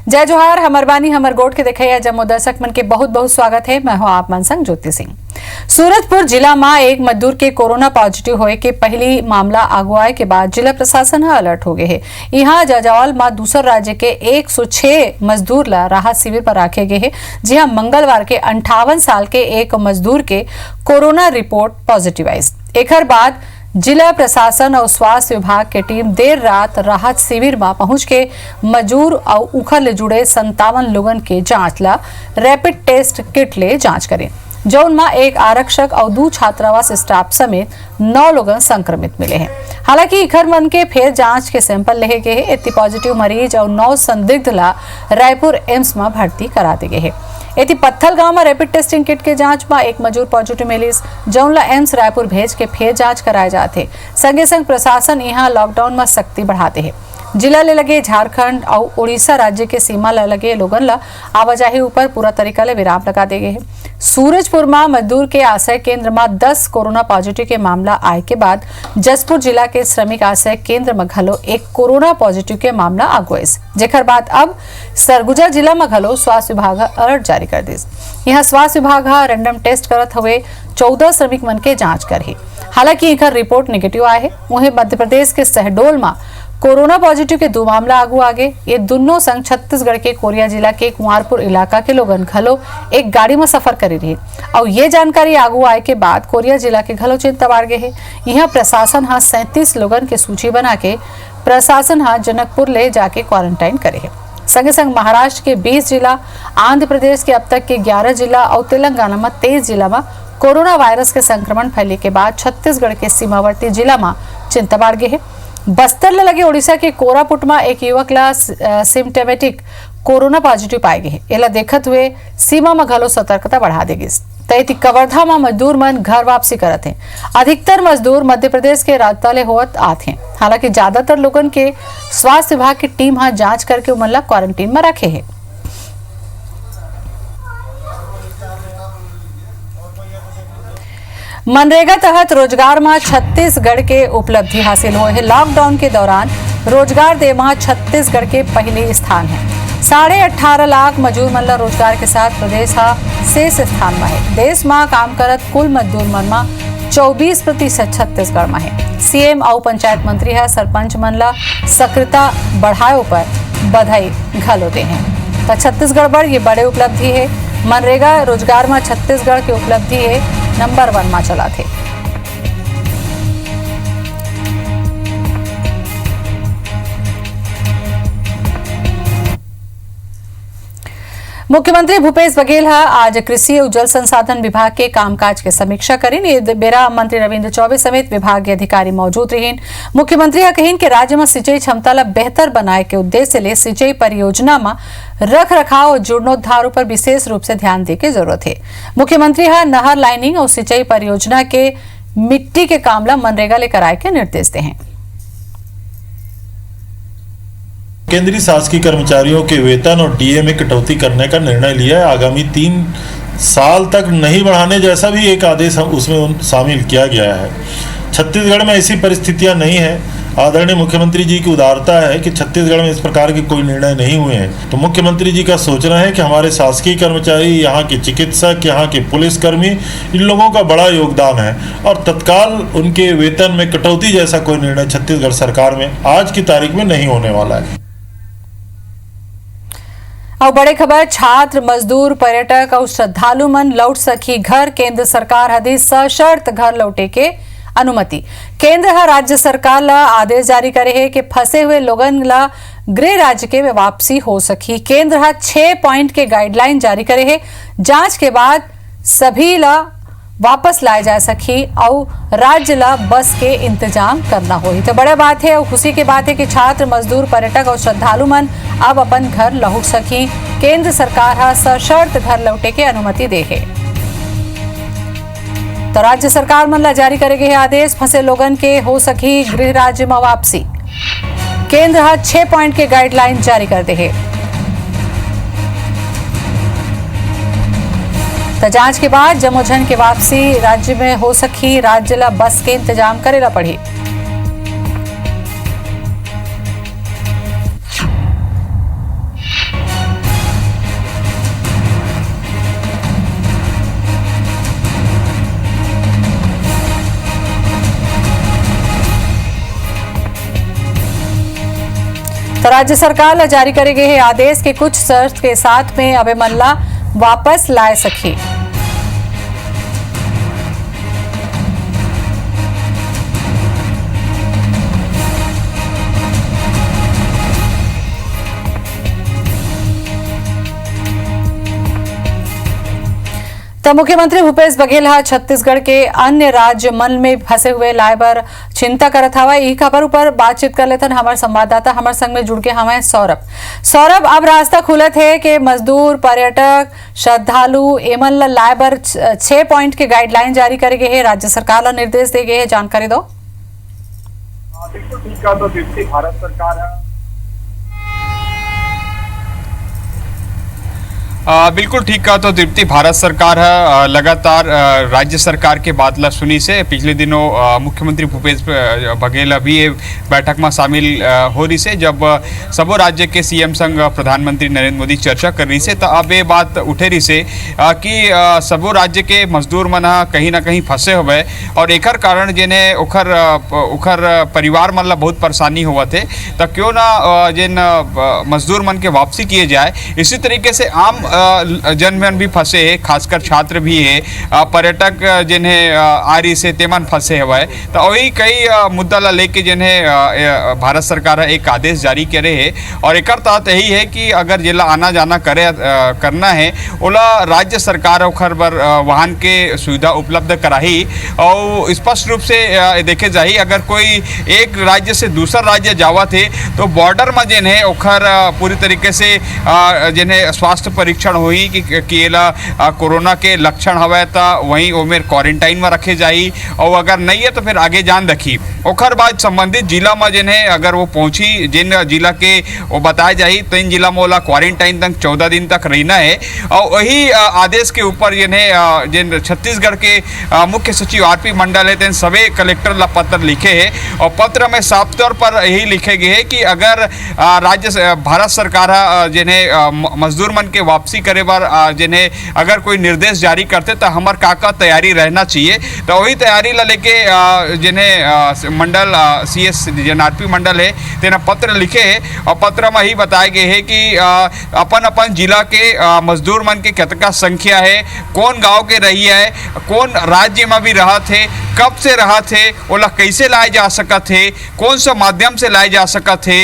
जय जोहार, हमर बानी हमर गोट के देखैया जम्मू दर्शक मन के बहुत बहुत स्वागत है। मैं हूं आप मन संग ज्योति सिंह। सूरजपुर जिला में एक मजदूर के कोरोना पॉजिटिव होए के पहली मामला आगू आए के बाद जिला प्रशासन अलर्ट हो गए है। यहाँ जाजौल में दूसर राज्य के 106 मजदूर ला राहत शिविर पर रखे गए है, जहां मंगलवार के 58 साल के एक मजदूर के कोरोना रिपोर्ट पॉजिटिव आई। एक बाद जिला प्रशासन और स्वास्थ्य विभाग के टीम देर रात राहत शिविर में पहुंच के मजदूर और उखर ले जुड़े 57 लोगन के जांच ला रैपिड टेस्ट किट ले जांच करें, जौन में एक आरक्षक और 2 छात्रावास स्टाफ समेत 9 लोगन संक्रमित मिले हैं। हालांकि इखर मन के फिर जांच के सैंपल ले गए हैं। इतनी पॉजिटिव मरीज और 9 संदिग्ध ला रायपुर एम्स में भर्ती करा दिए है। इति पत्थल गांव में रैपिड टेस्टिंग किट के जांच में एक मजदूर पॉजिटिव मिलिस, जौनला एम्स रायपुर भेज के फिर जांच कराए जाते। संगे संग प्रशासन यहाँ लॉकडाउन में सख्ती बढ़ाते हैं। जिला ले लगे झारखंड और उड़ीसा राज्य के सीमा ले लगे लोगन ला आवाजाही ऊपर पूरा तरीका ले विराम लगा दे गए हैं। सूरजपुर में मजदूर के आश्रय केंद्र में 10 कोरोना पॉजिटिव के मामला आए के बाद जसपुर जिला के श्रमिक आश्रय केंद्र में घलो एक कोरोना पॉजिटिव के मामला आगुए, जेकर बाद अब सरगुजा जिला में घलो स्वास्थ्य विभाग अलर्ट जारी कर दिस। यहाँ स्वास्थ्य विभाग रैंडम टेस्ट करत हुए 14 श्रमिक मन के जांच करही। हालांकि इकर रिपोर्ट नेगेटिव आए है। वहीं मध्य प्रदेश के शहडोल में कोरोना पॉजिटिव के 2 मामला आगू आगे। ये दोनों संग छत्तीसगढ़ के कोरिया जिला के कुंवरपुर इलाका के लोगन घलो एक गाड़ी में सफर करी रही और ये जानकारी आगू आए के बाद कोरिया जिला के घलो चिंता बढ़ गए है। यहाँ प्रशासन 37 लोगन के सूची बना के प्रशासन जनकपुर ले जाके क्वारंटाइन करे है। संगे संग महाराष्ट्र के 20 जिला, आंध्र प्रदेश के अब तक के 11 जिला और तेलंगाना में 23 जिला में कोरोना वायरस के संक्रमण फैले के बाद छत्तीसगढ़ के सीमावर्ती जिला में चिंता बढ़ गई है। बस्तर ले लगे उड़ीसा के कोरापुट में एक युवक ला सिम्टोमेटिक कोरोना पॉजिटिव पाए गए। एला देखत हुए सीमा में घलो सतर्कता बढ़ा देगी। तैती कवर्धा में मजदूर मन घर वापसी करत हैं। अधिकतर मजदूर मध्य प्रदेश के राजताले होत आते हैं। हालांकि ज्यादातर लोगन के स्वास्थ्य विभाग की टीम जांच करके उमन ला क्वारंटीन में रखे है। मनरेगा तहत रोजगार में छत्तीसगढ़ के उपलब्धि हासिल हुए है। लॉकडाउन के दौरान रोजगार दे में छत्तीसगढ़ के पहले स्थान है। 18.5 लाख मजदूर मन ला रोजगार के साथ प्रदेश शेष स्थान में है। देश में काम करत कुल मजदूर मन में 24% छत्तीसगढ़ में है। सीएम और पंचायत मंत्री सरपंच मन ला सक्रियता बढ़ाए पर बधाई घलो दे हैं। तो छत्तीसगढ़ पर ये बड़े उपलब्धि है। मनरेगा रोजगार में छत्तीसगढ़ की उपलब्धि है नंबर 1 में चला थे। मुख्यमंत्री भूपेश बघेल आज कृषि और जल संसाधन विभाग के कामकाज के समीक्षा करें। बेरा मंत्री रविंद्र चौबे समेत विभाग के अधिकारी मौजूद रहे। मुख्यमंत्री कहें कि राज्य में सिंचाई क्षमता ला बेहतर बनाए के उद्देश्य ले सिंचाई परियोजना में रख रखाव और जीर्णोद्धार पर विशेष रूप से ध्यान दे के जरूरत है। मुख्यमंत्री नहर लाइनिंग और सिंचाई परियोजना के मिट्टी के काम ला मनरेगा ले कराए के निर्देश दे हैं। केंद्रीय शासकीय कर्मचारियों के वेतन और डीए में कटौती करने का निर्णय लिया है। आगामी 3 साल तक नहीं बढ़ाने जैसा भी एक आदेश उसमें शामिल किया गया है। छत्तीसगढ़ में ऐसी परिस्थितियां नहीं है। आदरणीय मुख्यमंत्री जी की उदारता है कि छत्तीसगढ़ में इस प्रकार के कोई निर्णय नहीं हुए हैं। तो मुख्यमंत्री जी का सोचना है कि हमारे शासकीय कर्मचारी, यहाँ के चिकित्सक, यहाँ के पुलिसकर्मी, इन लोगों का बड़ा योगदान है और तत्काल उनके वेतन में कटौती जैसा कोई निर्णय छत्तीसगढ़ सरकार में आज की तारीख में नहीं होने वाला है। और बड़े खबर, छात्र, मजदूर, पर्यटक और श्रद्धालु मन लौट सकी घर। केंद्र सरकार हदी सशर्त घर लौटे के अनुमति। केंद्र राज्य सरकार ला आदेश जारी करे है कि फंसे हुए लोगन ला गृह राज्य के वापसी हो सकी। केंद्र 6 पॉइंट के गाइडलाइन जारी करे है। जांच के बाद सभी ला वापस लाए जा सकी और राज्य ला बस के इंतजाम करना हो। तो बड़ा बात है और खुशी की बात है कि छात्र, मजदूर, पर्यटक और श्रद्धालु मन अब अपन घर लौट सकी। केंद्र सरकार सशर्त घर लौटे के अनुमति दे है। तो राज्य सरकार मन ला जारी करे गए आदेश, फंसे लोगन के हो सकी गृह राज्य में वापसी। केंद्र 6 पॉइंट के गाइडलाइन जारी कर दे है। तो जांच के बाद जमोजन के वापसी राज्य में हो सकी। राज्य ला बस के इंतजाम करेला पड़ी। तो राज्य सरकार ला जारी करे गए आदेश के कुछ शर्त के साथ में अबे मल्ला वापस लाए सके। तो मुख्यमंत्री भूपेश बघेल छत्तीसगढ़ के अन्य राज्य मन में फंसे हुए लाइबर चिंता करत हवा। यही खबर ऊपर बातचीत कर लेते हमारे संवाददाता हमारे संग में जुड़ के हमें सौरभ अब रास्ता खुलत है कि मजदूर पर्यटक श्रद्धालु एमन लाइबर 6 पॉइंट के गाइडलाइन जारी करे गए है, राज्य सरकार ला निर्देश दे गए है, जानकारी दो। बिल्कुल ठीक कहा। तो दीप्ति, भारत सरकार है बिल्कुल ठीक कहा। तो दीप्ति, भारत सरकार है लगातार राज्य सरकार के बातला सुनी से पिछले दिनों मुख्यमंत्री भूपेश बघेल भी बैठक में शामिल हो रही से, जब सबो राज्य के सीएम संग प्रधानमंत्री नरेंद्र मोदी चर्चा कर रही से, तो अब ये बात उठे रही से कि सबो राज्य के मजदूर मन कहीं ना कहीं फंसे हुए और एकर कारण जिन्हें उखर परिवार मन ला बहुत परेशानी हुआ थे, तो क्यों ना जिन मजदूर मन के वापसी किए जाए। इसी तरीके से आम जनमन भी फंसे है, खासकर छात्र भी है, पर्यटक जिन्हें आरी से तेमन फंसे हुआ है। तो वही कई मुद्दा ला लेके जिन्हें भारत सरकार एक आदेश जारी करे है और एक तहत यही है कि अगर जिला आना जाना करना है ओला राज्य सरकार ओखर बर वाहन के सुविधा उपलब्ध कराही और स्पष्ट रूप से देखे जाही अगर कोई एक राज्य से दूसरा राज्य जावा थे तो बॉर्डर में जिन्हें ओखर पूरी तरीके से जिन्हें स्वास्थ्य परीक्षण हुई कि एला कोरोना के लक्षण हवे तो वहीं ओमेर क्वारंटाइन में रखे जाई और अगर नहीं है तो फिर आगे जान रखी। ओखर बाद संबंधित जिला में जिन्हें अगर वो पहुंची जिन जिला के वो बताए जाई तो इन जिला में ओला क्वारंटाइन तक 14 दिन तक रहना है। और वही आदेश के ऊपर जिन्हें जिन छत्तीसगढ़ के मुख्य सचिव आरपी मंडल है सभी कलेक्टर ला पत्र लिखे है और पत्र में साफ तौर पर यही लिखे गए है कि अगर भारत सरकार जिन्हें मजदूर मन के वापसी करे बार जिन्हें अगर कोई निर्देश जारी करते तो हमार का तैयारी रहना चाहिए। तो वही तैयारी ला लेके जिन्हें मंडल सीएस जिन आरपी मंडल है तेना पत्र लिखे है और पत्र में ही बताए गए है कि अपन जिला के मजदूर मन के कितना संख्या है, कौन गांव के रही है, कौन राज्य में भी रहा थे, कब से रहा थे, ओला कैसे लाए जा सकत है, कौन सा माध्यम से लाए जा सकत है,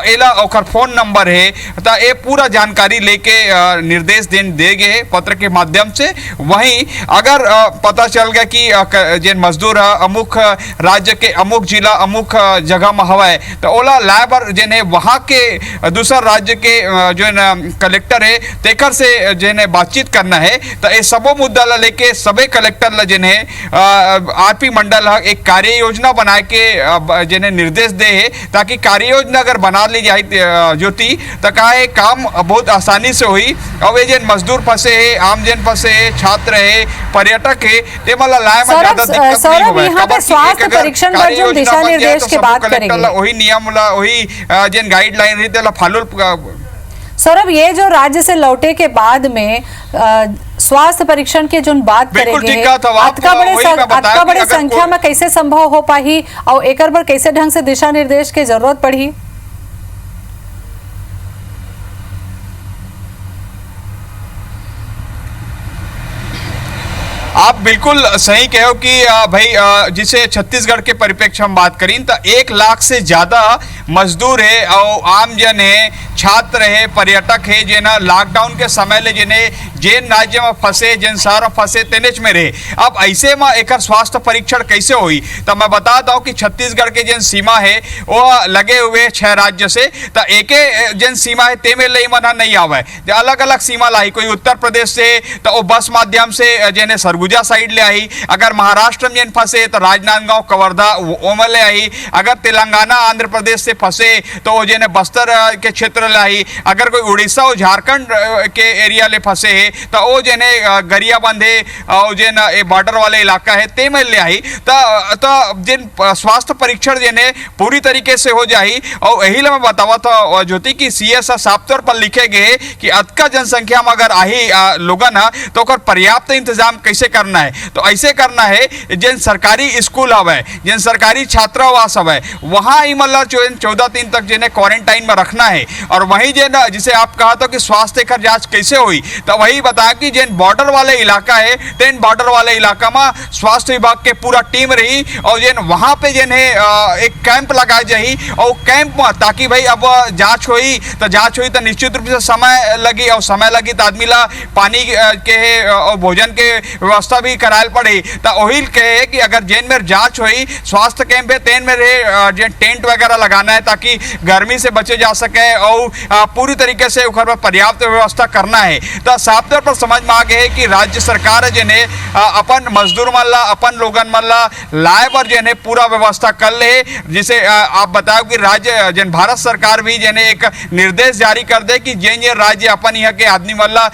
एला ओखर फोन नंबर है। तो ये पूरा जानकारी लेके निर्देश दे गए पत्र के माध्यम से। वहीं अगर पता चल गया कि जिन मजदूर अमुक राज्य के अमुक जिला अमुक जगह में हवा है तो ओला लाइबर जिन्हें वहाँ के दूसरा राज्य के जो कलेक्टर है तेकर से जिन्हें बातचीत करना है। तो ये सबो मुद्दा ला लेके सभी कलेक्टर ला जिन्हें आरपी मंडल एक कार्य योजना बना के जिन्हें निर्देश दे है ताकि कार्य योजना अगर बना ली जाए ज्योति तो का काम बहुत आसानी से हुई। अब ये जिन मजदूर फंसे है, आम जन फंसे है, छात्र है, पर्यटक है, ते मला लाए में ज्यादा दिक्कत नहीं होवे। यहाँ पे स्वास्थ्य परीक्षण पर जो दिशा निर्देश की बात करेंगे वही नियम ला वही जिन गाइडलाइन रही तेला फॉलो। सौरभ, ये जो राज्य से लौटे के बाद में स्वास्थ्य परीक्षण की जो बात करेंगे अतका बड़े संख्या में कैसे संभव हो पाही और एकर पर कैसे ढंग से दिशा निर्देश की जरूरत पड़ी? आप बिल्कुल सही कहो कि भाई जिसे छत्तीसगढ़ के परिप्रेक्ष्य हम बात करें तो 1 लाख से ज्यादा मजदूर है और आम जन है, छात्र है, पर्यटक है जिन्हें लॉकडाउन के समय ले जिन्हें जिन राज्य में फंसे जिन शहर में फंसे तेनेच में रहे। अब ऐसे में एक स्वास्थ्य परीक्षण कैसे हुई तो मैं बताता हूँ कि छत्तीसगढ़ के जिन सीमा है वो लगे हुए 6 राज्य से तो एक जिन सीमा है ते में लई मना नहीं आवे, अलग अलग सीमा लाई। कोई उत्तर प्रदेश से तो वो बस माध्यम से जिन्हें सरगुजा साइड ले आई, अगर महाराष्ट्र में जिन फंसे तो राजनांदगांव कवर्धा ओम ले आई, अगर तेलंगाना आंध्र प्रदेश से फंसे तो वो जिन्हें बस्तर के क्षेत्र लाई, अगर कोई उड़ीसा और झारखंड के एरिया ले फंसे है तो वो जेने गरियाबंद है और जेन बॉर्डर वाले इलाका है ते में ले आई तो जिन स्वास्थ्य परीक्षण जेने पूरी तरीके से हो जाई। और यही मैं बतावा था ज्योति की सीएस साफ तौर पर लिखे गए कि अतका जनसंख्या में अगर आही लोगन है तो पर्याप्त इंतजाम कैसे करना है। तो ऐसे करना है जिन सरकारी स्कूल हवे, जिन सरकारी छात्रावास हवे, वहाँ ही मतलब 14 दिन तक जिन्हें क्वारंटाइन में रखना है। और वहीं जिसे आप कहा था कि स्वास्थ्य का जांच कैसे हुई, तो वही बताया कि जिन बॉर्डर वाले इलाका है तेन बॉर्डर वाले इलाका में स्वास्थ्य विभाग के पूरा टीम रही और जिन वहाँ पे जिन्हें एक कैंप लगाया जाही और कैंप में ताकि भाई अब जांच हुई तो निश्चित रूप से समय लगी और समय लगी तो आदमी ला पानी के और भोजन के व्यवस्था भी करायल पड़ी। तो वही कहे कि अगर जेन में जांच हुई स्वास्थ्य कैंप है तेन में जेन टेंट वगैरह लगाना है ताकि गर्मी से बचे जा सके और पूरी तरीके से उखर पर्याप्त व्यवस्था करना है। तो साफ तौर पर समझ में आ गए कि राज्य सरकार जिन्हें अपन मजदूर मन ला अपन लोगन मन ला लाए पर जिन्हें पूरा व्यवस्था कर ले। जिसे आप बताओ कि राज्य जिन भारत सरकार भी जिन्हें एक निर्देश जारी कर दे कि जिन ये राज्य अपन यहाँ के आदमी मन ला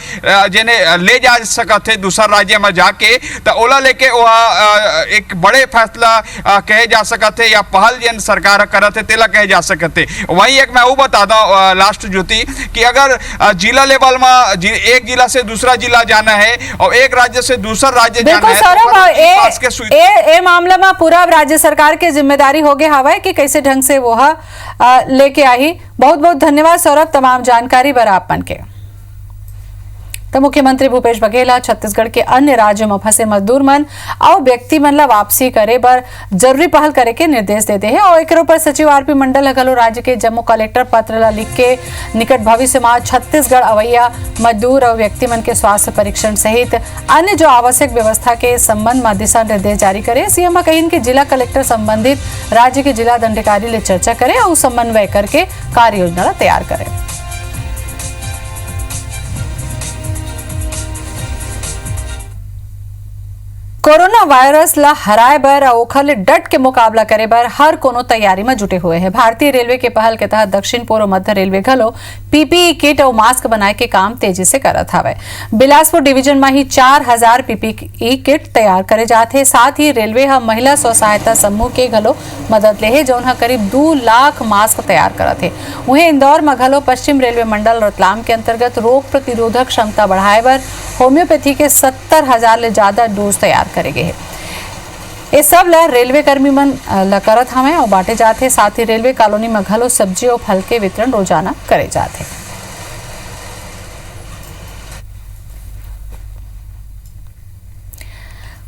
जिन्हें ले जा सकते थे दूसरा राज्य में जाके तो ओला लेके वह एक बड़े फैसला कहे जा सकते या पहल जिन सरकार करते तेला कहे जा सकते। वही एक मैं वो बता दूं लास्ट ज्योति कि अगर जिला लेवल में एक जिला से दूसरा जिला जाना है और एक राज्य से दूसरा राज्य जाना है ए मामला में पूरा राज्य सरकार की जिम्मेदारी हो गया हवा कि कैसे ढंग से वो लेके आई। बहुत बहुत धन्यवाद सौरभ तमाम जानकारी बर आपन के। तो मुख्यमंत्री भूपेश बघेल छत्तीसगढ़ के अन्य राज्यों में फंसे मजदूर मन और व्यक्ति मन ला वापसी करे बर जरूरी पहल करे के निर्देश देते हैं और एक ऊपर सचिव आरपी मंडल घलो राज्य के जम्मू कलेक्टर पत्र ला लिख के निकट भविष्य में छत्तीसगढ़ अवैया मजदूर और व्यक्ति मन के स्वास्थ्य परीक्षण सहित अन्य जो आवश्यक व्यवस्था के संबंध में दिशा निर्देश जारी करे। सीएम कहीं कि जिला कलेक्टर संबंधित राज्य के जिला दंडाधिकारी ले चर्चा करे और समन्वय करके कार्य योजना तैयार करे। कोरोना वायरस ला हराए बर और ओखर डट के मुकाबला करे बर हर कोनो तैयारी में जुटे हुए हैं। भारतीय रेलवे के पहल के तहत दक्षिण पूर्व मध्य रेलवे घलो पीपीई किट और मास्क बनाए के काम तेजी से करत हवे। बिलासपुर डिवीजन में ही 4000 पीपीई किट तैयार करे जाते। साथ ही रेलवे ह महिला स्व सहायता समूह के घलो मदद ले है जौन ह करीब 2 लाख मास्क तैयार करत है। वहीं इंदौर में घलो पश्चिम रेलवे मंडल रतलाम के अंतर्गत रोग प्रतिरोधक क्षमता बढ़ाए बर होम्योपैथी के 70,000 ले ज्यादा डोज तैयार करेंगे। ये सब ला रेलवे कर्मी मन ला करत हमें और बांटे जाते। साथ ही रेलवे कॉलोनी में घलो सब्जी और फल के वितरण रोजाना करे जाते।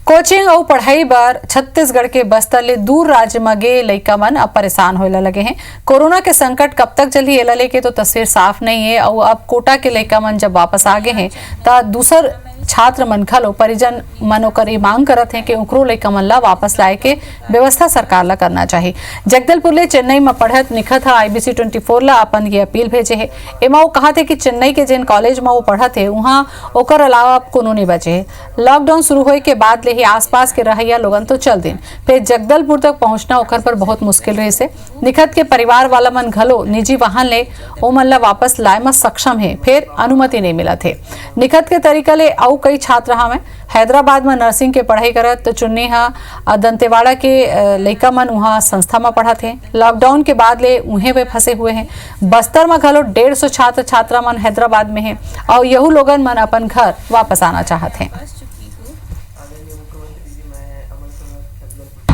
कोचिंग और पढ़ाई बार छत्तीसगढ़ के बस्तर ले दूर राज्य में गे लइका मन अब परेशान होने लगे हैं। कोरोना के संकट कब तक चली एला लेके तो तस्वीर साफ नहीं है और अब कोटा के लइका मन जब वापस आ गए हैं तो दूसर छात्र मन घलो परिजन मनो कर मांग करत हैं कि उकरो लइका मन ला वापस लाए के व्यवस्था सरकार ला करना चाहिए। जगदलपुर ले चेन्नई में पढ़त निखत है IBC 24 ला अपन ये अपील भेजे है। एमा वो कहा थे कि चेन्नई के जिन कॉलेज में वो पढ़त है वहाँ ओकर अलावा अब कोनो नहीं बचे है। लॉकडाउन शुरू होए के बाद ले ही आसपास के रहैया लोगन तो चल दिन फिर जगदलपुर तक पहुंचना ओकर पर बहुत मुश्किल रहे से। निखत के परिवार वाला मन घलो निजी वाहन ले ओ मन ला वापस लाए में सक्षम है फिर अनुमति नहीं मिला थे। निखत के तरीका ले और कई छात्र हमें हैदराबाद में नर्सिंग के पढ़ाई करत तो चुन्नी दंतेवाड़ा के लइका मन वहाँ संस्था में पढ़ा थे। लॉकडाउन के बाद ले उन्हें वे फंसे हुए हैं। बस्तर में घलो 150 छात्र छात्रा मन हैदराबाद में हैं और यहू लोगन मन अपन घर वापस आना चाहते हैं।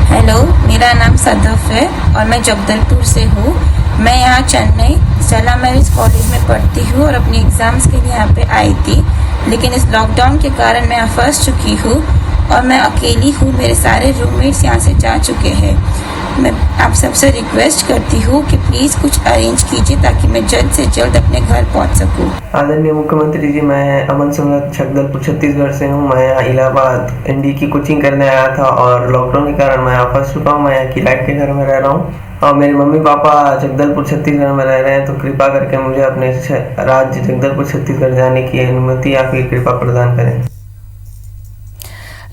हेलो, मेरा नाम सदफ है और मैं जगदलपुर से हूँ। मैं यहाँ चेन्नई स्टेला मैरिज कॉलेज में पढ़ती हूँ और अपनी एग्ज़ाम्स के लिए यहाँ पे आई थी, लेकिन इस लॉकडाउन के कारण मैं यहाँ फंस चुकी हूँ और मैं अकेली हूँ। मेरे सारे रूममेट्स यहाँ से जा चुके हैं। मैं आप सबसे रिक्वेस्ट करती हूँ कि प्लीज़ कुछ अरेंज कीजिए ताकि मैं जल्द से जल्द अपने घर पहुँच सकूँ। आदरणीय मुख्यमंत्री जी, मैं अमन सुमरत जगदलपुर छत्तीसगढ़ से हूँ। मैं यहाँ इलाहाबाद ND की कोचिंग करने आया था और लॉकडाउन के कारण मैं यहाँ फंस चुका हूँ। मैं यहाँ किराए के घर में रह रहा हूँ और मेरे मम्मी पापा जगदलपुर छत्तीसगढ़ में रह रहे हैं, तो कृपा करके मुझे अपने राज्य जगदलपुर छत्तीसगढ़ जाने की अनुमति या फिर कृपा प्रदान करें।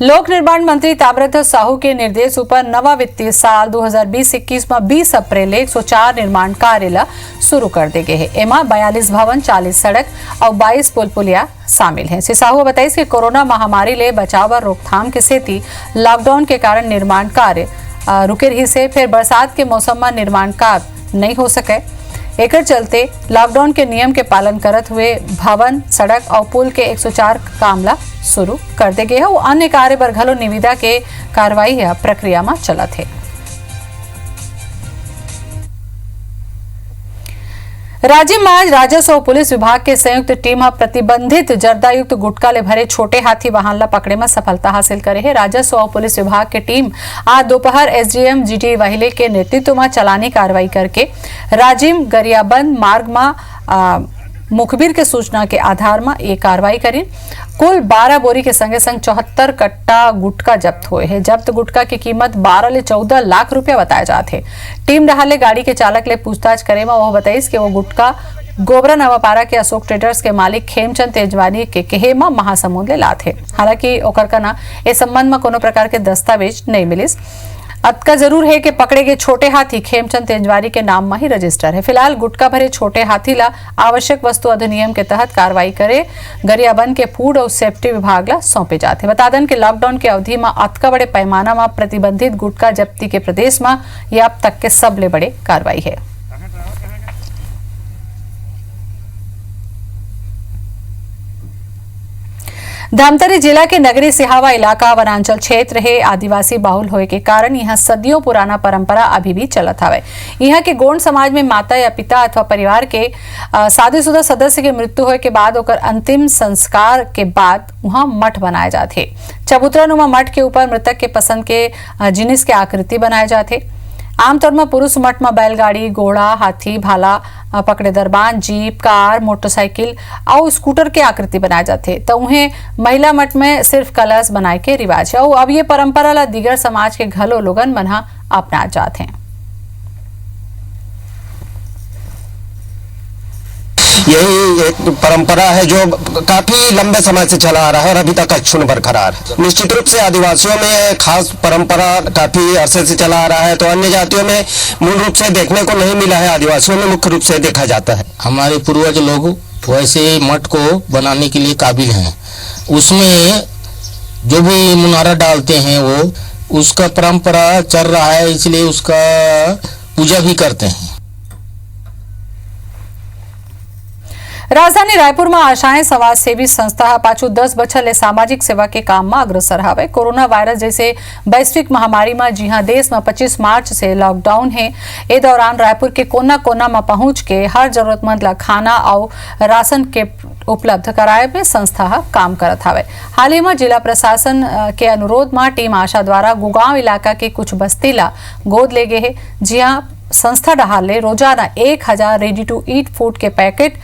लोक निर्माण मंत्री ताम्रध्वज साहू के निर्देश पर नवा वित्तीय साल 2020-21 में 20 अप्रैल 104 निर्माण कार्य शुरू कर दे गए हैं। एमा 42 भवन, 40 सड़क और 22 पुल पुलिया शामिल हैं। श्री साहू बताइए कि कोरोना महामारी ले बचाव और रोकथाम के सेती लॉकडाउन के कारण निर्माण कार्य रुके रही से, फिर बरसात के मौसम में निर्माण कार्य नहीं हो सके। एक चलते लॉकडाउन के नियम के पालन करते हुए भवन, सड़क और पुल के 104 कामला शुरू कर दे गए है। अन्य कार्य पर घलो निविदा के कार्रवाई प्रक्रिया में चलत है। राज्य में आज राजस्व और पुलिस विभाग के संयुक्त टीम प्रतिबंधित जर्दायुक्त गुटखा ले भरे छोटे हाथी वाहन ला पकड़े में सफलता हासिल करे है। राजस्व और पुलिस विभाग की टीम आज दोपहर एसडीएम जीटी वाहिले के नेतृत्व में चलानी कार्रवाई करके राजिम गरियाबंद मार्ग में मुखबिर के सूचना के आधार में ये कार्रवाई करी। कुल 12 बोरी के संगे संग 74 कट्टा गुटखा जब्त हुए हैं। जब्त गुटखा की कीमत 12 ले 14 लाख रुपया बताए जाते। टीम डहाले गाड़ी के चालक ले पूछताछ करे में वह बताइस कि वो गुटखा गोबरा नवापारा के अशोक ट्रेडर्स के मालिक खेमचंद तेजवानी के कहे में महासमुंद ले लाते। हालांकि ओकर का ना इस संबंध में कोनो प्रकार के दस्तावेज नहीं मिलिस। अतका जरूर है कि पकड़े गए छोटे हाथी खेमचंद तेजवानी के नाम में ही रजिस्टर है। फिलहाल गुटखा भरे छोटे हाथी ला आवश्यक वस्तु अधिनियम के तहत कार्रवाई करे गरियाबंद के फूड और सेफ्टी विभाग ला सौंपे जाते। बता दें कि लॉकडाउन के अवधि में अतका बड़े पैमाना में प्रतिबंधित गुटखा जब्ती के प्रदेश में यह अब तक के सबले बड़े कार्रवाई है। धमतरी जिला के नगरी सिहावा इलाका वनांचल क्षेत्र है। आदिवासी बाहुल होए के कारण यहाँ सदियों पुराना परंपरा अभी भी चलत हवे। यहाँ के गोंड समाज में माता या पिता अथवा परिवार के शादीशुदा सदस्य के मृत्यु होए के बाद ओकर अंतिम संस्कार के बाद वहाँ मठ बनाए जाते। चबूतरा नुमा मठ के ऊपर मृतक के पसंद के जिनिस के आकृति बनाए जाते। आमतौर में पुरुष मठ में बैलगाड़ी, घोड़ा, हाथी, भाला, पकड़े दरबान, जीप, कार, मोटरसाइकिल और स्कूटर के आकृति बनाए जाते। तो उन्हें महिला मठ में सिर्फ कलश बनाए के रिवाज है। और अब ये परंपरा ला दिगर समाज के घलो लोगन मना अपना जाते हैं। यही एक परंपरा है जो काफी लंबे समय से चला आ रहा है और अभी तक अक्षुण्ण बरकरार है। निश्चित रूप से आदिवासियों में खास परंपरा काफी अरसे से चला आ रहा है, तो अन्य जातियों में मूल रूप से देखने को नहीं मिला है, आदिवासियों में मुख्य रूप से देखा जाता है। हमारे पूर्वज लोग वैसे मठ को बनाने के लिए काबिल हैं। उसमें जो भी मुनारा डालते हैं वो उसका परंपरा चल रहा है, इसलिए उसका पूजा भी करते हैं। राजधानी रायपुर में आशाएं समाज सेवी संस्था पाछू 10 बछर ले सामाजिक सेवा के काम में अग्रसर हवे। कोरोना वायरस जैसे वैश्विक महामारी में जिहां देश में 25 मार्च से लॉकडाउन है, ए दौरान रायपुर के कोना कोना में पहुंच के हर जरूरतमंद ला खाना और राशन के उपलब्ध कराए में संस्था काम करत हवे। हाल ही में जिला प्रशासन के अनुरोध में टीम आशा द्वारा गुगांव इलाका के कुछ बस्ती ला गोद ले गए है। जिहां संस्था डहाले रोजाना 1000 रेडी टू ईट फूड के पैकेट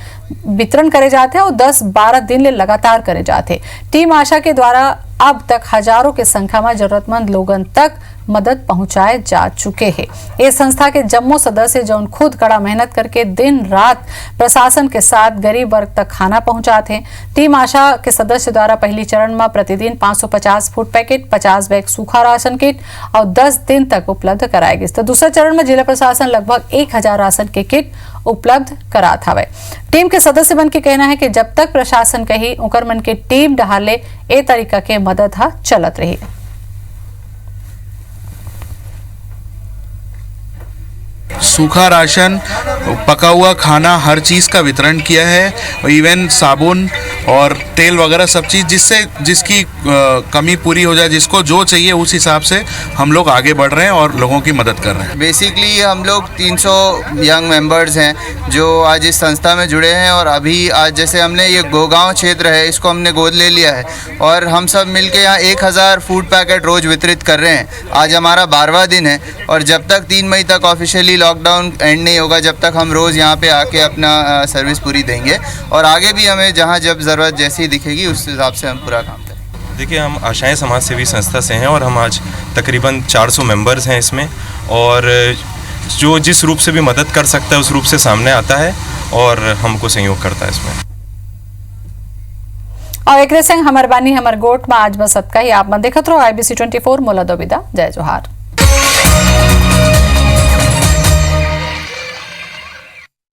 वितरण करे जाते हैं और 10-12 दिन ले लगातार करे जाते। टीम आशा के द्वारा अब तक हजारों की संख्या में जरूरतमंद लोगों तक मदद पहुंचाए जा चुके हैं। ये संस्था के जम्मो सदस्य जो खुद कड़ा मेहनत करके दिन रात प्रशासन के साथ गरीब वर्ग तक खाना पहुंचाते हैं। टीम आशा के सदस्य द्वारा पहली चरण में प्रतिदिन 550 फूड पैकेट, 50 बैग सूखा राशन किट और 10 दिन तक उपलब्ध कराए गए। तो दूसरे चरण में जिला प्रशासन लगभग 1000 राशन के किट उपलब्ध करात हवे। टीम के सदस्य मन के कहना है कि जब तक प्रशासन कही उकर मन के टीम डहाले ए तरीका के मदद हा चलत रही। सूखा राशन, पका हुआ खाना, हर चीज़ का वितरण किया है। इवन साबुन और तेल वगैरह सब चीज़ जिसकी कमी पूरी हो जाए, जिसको जो चाहिए उस हिसाब से हम लोग आगे बढ़ रहे हैं और लोगों की मदद कर रहे हैं। बेसिकली हम लोग 300 यंग मेंबर्स हैं जो आज इस संस्था में जुड़े हैं और अभी आज जैसे हमने ये गोगांव क्षेत्र है इसको हमने गोद ले लिया है और हम सब मिलके यहाँ 1000 फूड पैकेट रोज़ वितरित कर रहे हैं। आज हमारा 12वां दिन है और जब तक 3 मई तक ऑफिशियली लॉकडाउन एंड नहीं होगा, जब तक हम रोज़ यहाँ पे आके अपना सर्विस पूरी देंगे और आगे भी हमें जहाँ जब ज़रूरत जैसी दिखेगी उस हिसाब से हम पूरा काम करेंगे। देखिए, हम आशाएं समाज सेवी संस्था से हैं और हम आज तकरीबन 400 मेंबर्स हैं इसमें, और जो जिस रूप से भी मदद कर सकता है उस रूप से सामने आता है और हमको सहयोग करता है इसमें। और एक संग हमर बानी हमर गोट में आज बस सबका ही आप मन देखत रहो IBC 24 मोला दो विदा जय जोहार।